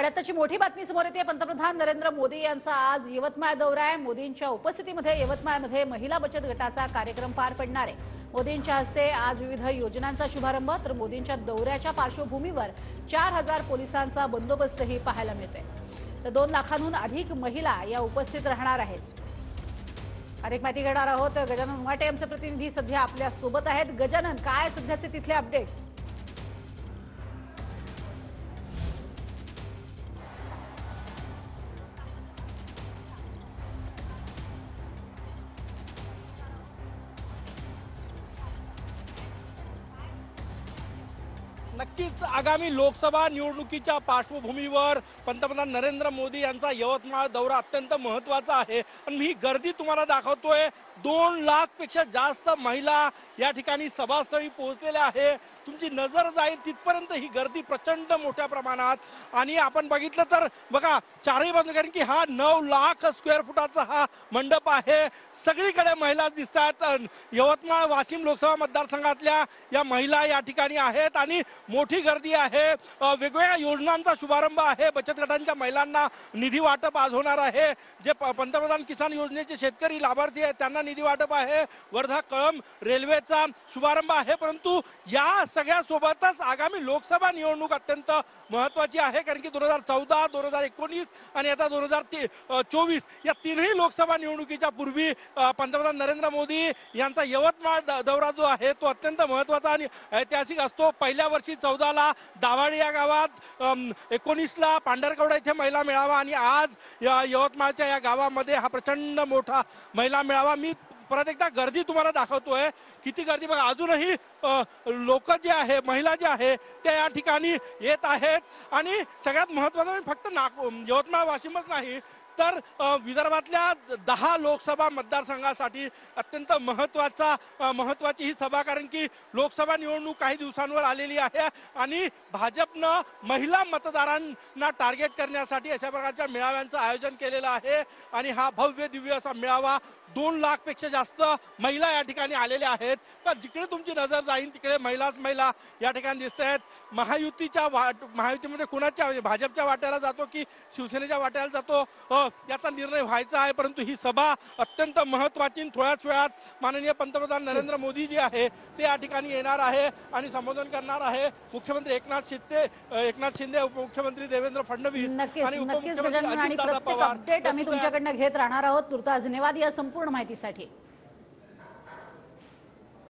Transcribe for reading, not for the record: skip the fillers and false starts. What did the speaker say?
आणि आताची मोठी बातमी समोर येते। पंतप्रधान नरेंद्र मोदी यांचा आज यवतमाळ दौरा आहे। मोदींच्या उपस्थितीमध्ये यवतमाळमध्ये महिला बचत गटाचा कार्यक्रम पार पडणार आहे। मोदींच्या हस्ते आज विविध योजनांचा शुभारंभ, तर मोदींच्या दौऱ्याच्या पार्श्वभूमीवर 4000 पोलिसांचा बंदोबस्तही पाहायला मिळतोय। तर 2 लाखांहून अधिक महिला या उपस्थित राहणार आहेत। अधिक माहिती घेणार आहोत। गजानन उमाटे आमचे प्रतिनिधी सध्या आपल्या सोबत आहेत। गजानन, काय सध्याचे तिथले अपडेट्स? नक्कीच आगामी लोकसभा निवडणुकीच्या पार्श्वभूमीवर पंतप्रधान नरेंद्र मोदी यांचा यवतमाळ दौरा अत्यंत महत्त्वाचा आहे। आणि मी गर्दी तुम्हाला दाखवतोय। 2 लाखपेक्षा जास्त महिला या ठिकाणी सभास्थळी पोहोचलेल्या आहे। तुमची नजर जाईल तिथपर्यंत ही गर्दी प्रचंड मोठ्या प्रमाणात। आणि आपण बघितलं तर बघा चारही बाजूने, कारण की हा 9 लाख स्क्वेअर फुटाचा हा मंडप आहे। सगळीकडे महिला दिसतात। यवतमाळ वाशिम लोकसभा मतदारसंघातल्या या महिला या ठिकाणी आहेत आणि मोठी गर्दी आहे। वेगवेगळ्या योजनांचा शुभारंभ आहे। बचत गटांच्या महिलांना निधी वाटप आज होणार आहे। जे पंतप्रधान किसान योजनेचे शेतकरी लाभार्थी आहेत त्यांना निधी वाटप आहे। वर्धा कळंब रेल्वेचा शुभारंभ आहे। परंतु या सगळ्या सोबतच आगामी लोकसभा निवडणूक अत्यंत महत्त्वाची आहे, कारण की 2014, 2019 आणि आता 2024 या तीनही लोकसभा निवडणुकीच्या पूर्वी पंतप्रधान नरेंद्र मोदी यांचा यवतमाळ दौरा जो आहे तो अत्यंत महत्त्वाचा आणि ऐतिहासिक असतो। पहिल्या वर्षी 14ला दाभाडी या गावात, 19ला पांढरकवडा इथे महिला मेळावा आणि आज यवतमाळच्या या गावामध्ये हा प्रचंड मोठा महिला मेळावा। मी परत एकदा गर्दी तुम्हाला दाखवतोय। किती गर्दी बघा। अजूनही लोक जे आहे, महिला जे आहे त्या या ठिकाणी येत आहेत। आणि सगळ्यात महत्त्वाचं फक्त यवतमाळ वाशिमच नाही तर विदर्भातल्या 10 लोकसभा मतदारसंघासाठी अत्यंत महत्त्वाची ही सभा, कारण की लोकसभा निवडणूक काही दिवसांवर आलेली आहे आणि भाजपनं महिला मतदारांना टार्गेट करण्यासाठी अशा प्रकारच्या मेळाव्यांचं आयोजन केलेलं आहे। आणि हा भव्य दिव्य असा मेळावा, 2 लाखपेक्षा जास्त महिला या ठिकाणी आलेल्या आहेत। पण जिकडे तुमची नजर जाईल तिकडे महिला या ठिकाणी दिसत आहेत। महायुतीमध्ये कुणाच्या, भाजपच्या वाट्याला जातो की शिवसेनेच्या वाट्याला जातो याचा निर्णय व्हायचा आहे। परंतु ही सभा अत्यंत महत्त्वाची। थोड्याच वेळात माननीय पंतप्रधान नरेंद्र मोदी जे आहे ते या ठिकाणी येणार आहे आणि संबोधन करणार आहे। मुख्यमंत्री एकनाथ शिंदे, उपमुख्यमंत्री देवेंद्र फडणवीस आणि उपमुख्यमंत्री अजितदादा पवार अपडेट आम्ही तुमच्याकडनं घेत राहणार आहोत। तुर्तास धन्यवाद या संपूर्ण माहितीसाठी।